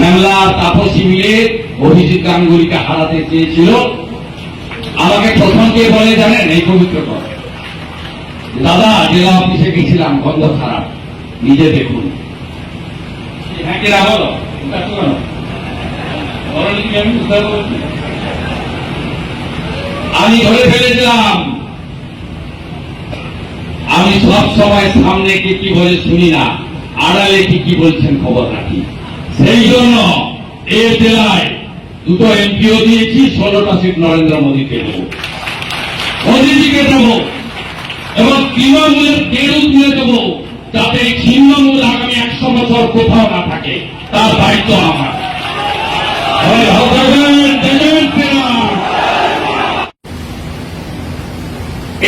মেলা তাপসী মিলে অভিজিৎ গাঙ্গুলিকে হারাতে চেয়েছিল। আমাকে প্রথম কে বলে জানেন? এই পবিত্র কথা, দাদা জেলা অফিসে গেছিলাম, গন্ধ খারাপ, নিজে দেখুন। হ্যাঁ কেরা বলো, আমি ধরে ফেলেছিলাম। আমি সব সময় সামনে কি বলে শুনি না, আড়ালে কি বলছেন খবর রাখি। সেই জন্য এই জেলায় দুটো এমপিও দিয়েছি, 16টা সিট নরেন্দ্র মোদীকে দেব, মোদীজিকে দেব, এবং তৃণমূলের কেড়ু তুলে দেব, যাতে ছিন্নমূল আগামী 100 বছর কোথাও না থাকে। তার দায়িত্ব আমার।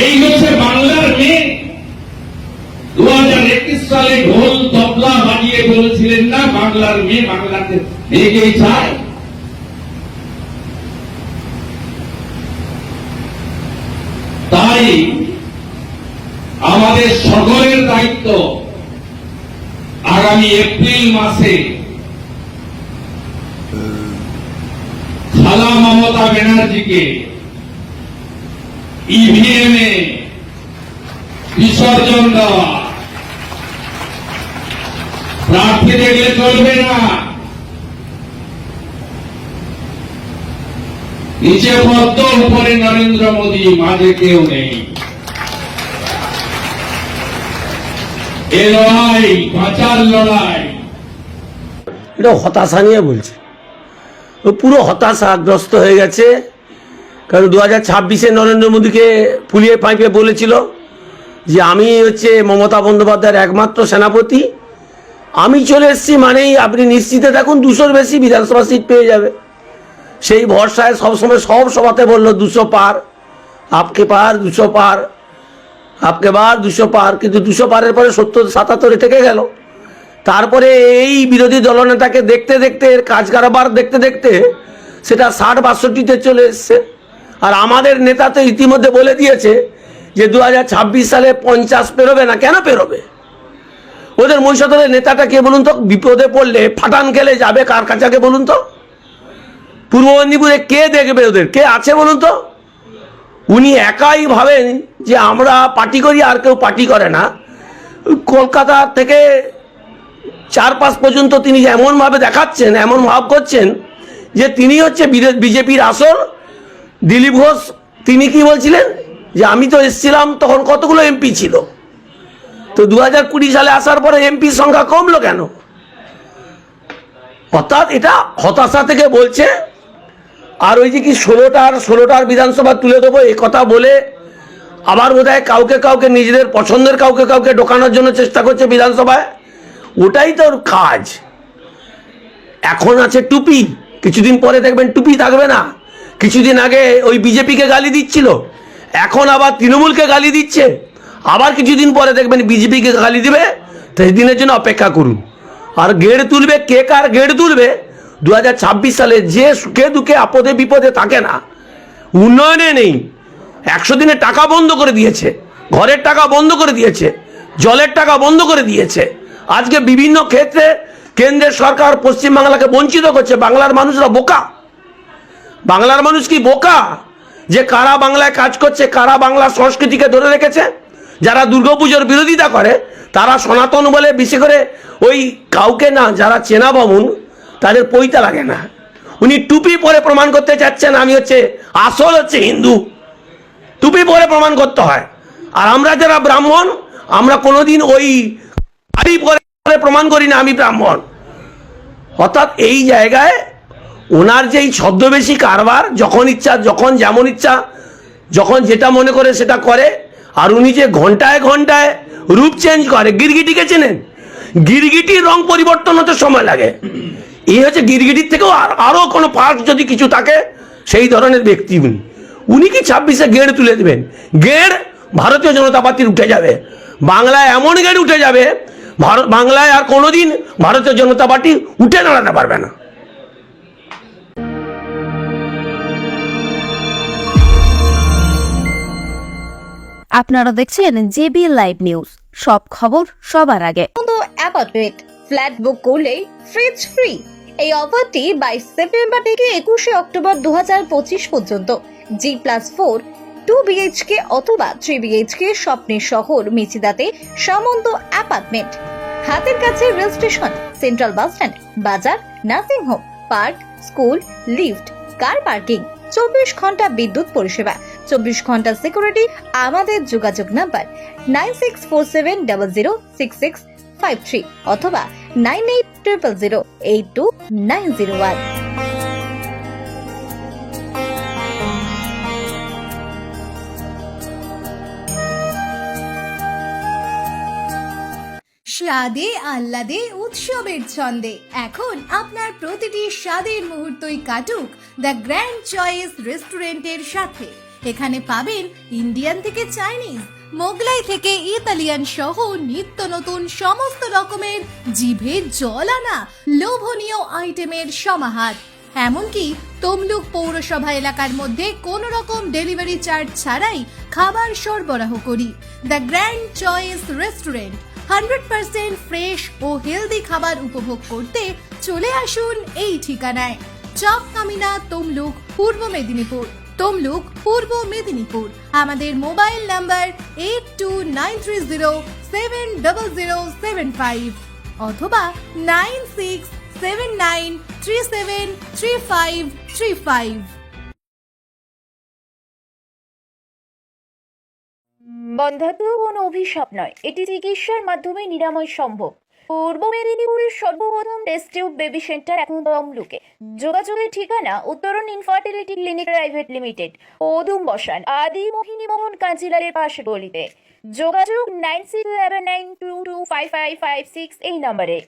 এই হচ্ছে বাংলার মেয়ে। 2021 সালে ঢোল তবলা বাজিয়ে বলেছিলেন না, বাংলার মেয়ে বাংলাতে মেয়েকেই চায়। তাই আমাদের সকলের দায়িত্ব আগামী এপ্রিল মাসে খালা মমতা ব্যানার্জিকে ইভিএমে বিসর্জন দেওয়া। প্রার্থী দেখলে চলবে না, নিচে পদ্ম, উপরে নরেন্দ্র মোদী, মাঝে কেউ নেই। এ লড়াই বাঁচার লড়াই। এটা হতাশা নিয়ে বলছে, ও পুরো হতাশাগ্রস্ত হয়ে গেছে। কারণ 2026-এ নরেন্দ্র মোদীকে ফুলিয়ে পাইপে বলেছিল যে আমি হচ্ছে মমতা বন্দ্যোপাধ্যায়ের একমাত্র সেনাপতি, আমি চলে এসেছি মানেই আপনি নিশ্চিতে থাকুন 200-র বেশি বিধানসভা সিট পেয়ে যাবে। সেই ভরসায় সবসময় সব সভাতে বললো 200 পার, আপকে পার 200 পার, আপকে বার 200 পার, কিন্তু 200 পারের পরে 70-77-এ থেকে গেল। তারপরে এই বিরোধী দলনেতাকে দেখতে দেখতে, এর কাজ কারবার দেখতে দেখতে সেটা 60-62-তে চলে এসছে। আর আমাদের নেতা তো ইতিমধ্যে বলে দিয়েছে যে 2026 সালে 50 পেরোবে না। কেন পেরোবে? ওদের মহিষাদলের নেতাটা কে বলুন তো? বিপদে পড়লে ফাটান খেলে যাবে কার কাছে বলুন তো? পূর্ব মেদিনীপুরে কে দেখবে ওদের? কে আছে বলুন তো? উনি একাই ভাবেন যে আমরা পার্টি করি, আর কেউ পার্টি করে না। কলকাতা থেকে 4-5 পর্যন্ত তিনি এমনভাবে দেখাচ্ছেন, এমন ভাব করছেন যে তিনি হচ্ছে বিজেপির আসল। দিলীপ ঘোষ তিনি কি বলছিলেন যে আমি তো এসেছিলাম তখন কতগুলো এমপি ছিল, তো 2020 সালে আসার পরে এমপির সংখ্যা কমলো কেন? অর্থাৎ এটা হতাশা থেকে বলছে। আর ওই যে কি 16টার বিধানসভা তুলে দেবো এ কথা বলে আবার বোধহয় কাউকে নিজেদের পছন্দের কাউকে ঢোকানোর জন্য চেষ্টা করছে বিধানসভায়। ওটাই তোর কাজ। এখন আছে টুপি, কিছুদিন পরে দেখবেন টুপি থাকবে না। কিছুদিন আগে ওই বিজেপিকে গালি দিচ্ছিল, এখন আবার তৃণমূলকে গালি দিচ্ছে, আবার কিছুদিন পরে দেখবেন বিজেপিকে গালি দিবে। সেই দিনের জন্য অপেক্ষা করুন। আর গেড় তুলবে, কে কার গেড় তুলবে 2026 সালে, যে সুখে দুঃখে আপদে বিপদে থাকে না, উন্নয়নে নেই, 100 দিনে টাকা বন্ধ করে দিয়েছে, ঘরের টাকা বন্ধ করে দিয়েছে, জলের টাকা বন্ধ করে দিয়েছে। আজকে বিভিন্ন ক্ষেত্রে কেন্দ্রের সরকার পশ্চিমবাংলাকে বঞ্চিত করছে। বাংলার মানুষরা বোকা? বাংলার মানুষ কি বোকা যে কারা বাংলায় কাজ করছে, কারা বাংলা সংস্কৃতিকে ধরে রেখেছে? যারা দুর্গাপুজোর বিরোধিতা করে তারা সনাতন বলে, বেশি করে ওই কাউকে না, যারা চেনা বামুন তাদের পৈতা লাগে না। উনি টুপি পরে প্রমাণ করতে চাচ্ছেন আমি হচ্ছে আসল হচ্ছে হিন্দু। টুপি পরে প্রমাণ করতে হয়। আর আমরা যারা ব্রাহ্মণ, আমরা কোনোদিন ওই শাড়ি পরে প্রমাণ করি না আমি ব্রাহ্মণ। অর্থাৎ এই জায়গায় ওনার যেই ছদ্মবেশী কারবার, যখন ইচ্ছা, যখন যেমন ইচ্ছা, যখন যেটা মনে করে সেটা করে। আর উনি যে ঘন্টায় ঘন্টায় রূপ চেঞ্জ করে। গিরগিটিকে চেনেন? গিরগিটির রং পরিবর্তন হতে সময় লাগে। এই হচ্ছে গিরগিটির থেকেও আরো কোনো ফাস্ট যদি কিছু থাকে সেই ধরনের ব্যক্তি উনি। উনি কি 26-এ গেড় তুলে দেবেন? গেড় ভারতীয় জনতা পার্টির উঠে যাবে। বাংলায় এমন গেড় উঠে যাবে, বাংলায় আর কোনোদিন ভারতীয় জনতা পার্টি উঠে দাঁড়াতে পারবে না। আপনারা দেখছেন জেবি লাইভ নিউজ, সব খবর সবার আগে। অ্যাপার্টমেন্ট ফ্ল্যাট বুক করলেই ফ্রিজ ফ্রি। এই অফারটি 22 সেপ্টেম্বর থেকে 21 অক্টোবর 2025 পর্যন্ত। G+4 2 BHK অথবা 3 BHK স্বপ্নের শহর মেচিদাতে সামন্ত অ্যাপার্টমেন্ট, হাতের কাছে rail station, central bus stand, বাজার, nursing home, park, school, lift, car parking, 24 ঘন্টা বিদ্যুৎ পরিষেবা, 24 ঘন্টা সিকিউরিটি। আমাদের যোগাযোগ নাম্বার 9647006653 অথবা 9800082901। স্বাদে আহ্লাদে উৎসবের ছন্দে এখন আপনার প্রতিটি স্বাদের মুহূর্তই কাটুক দ্য গ্র্যান্ড চয়েস রেস্টুরেন্টের সাথে। এখানে পাবেন ইন্ডিয়ান থেকে চাইনিজ, মোগলাই থেকে ইতালিয়ান সহ নিত্য নতুন সমস্ত রকমের জিভে জল আনা লোভনীয় আইটেমের সমাহার। এমনকি তমলুক পৌরসভা এলাকার মধ্যে কোনো রকম ডেলিভারি চার্জ ছাড়াই খাবার সরবরাহ করি। The grand choice restaurant 100% fresh ও হেলদি খাবার উপভোগ করতে চলে আসুন এই ঠিকানায়। চক কামিনা, তমলুক, পূর্ব মেদিনীপুর। তমলুক, পূর্ব মেদিনীপুর। আমাদের মোবাইল নাম্বার 8293070075 অথবা 9679373535। বন্ধ্যাত্ব কোনো অভিশাপ নয়, এটি চিকিৎসার মাধ্যমে নিরাময় সম্ভব। পূর্ব মেদিনীপুরের সর্বপ্রথম টেস্ট টিউব বেবি সেন্টার এখন তমলুকে। যোগাযোগের ঠিকানা উত্তরণ ইনফার্টিলিটি ক্লিনিক প্রাইভেট লিমিটেড, অদুম বসান, আদি মোহিনী মোহন কাঞ্জিলারের পাশে গলিতে। যোগাযোগ 9679225556 এই নম্বরে।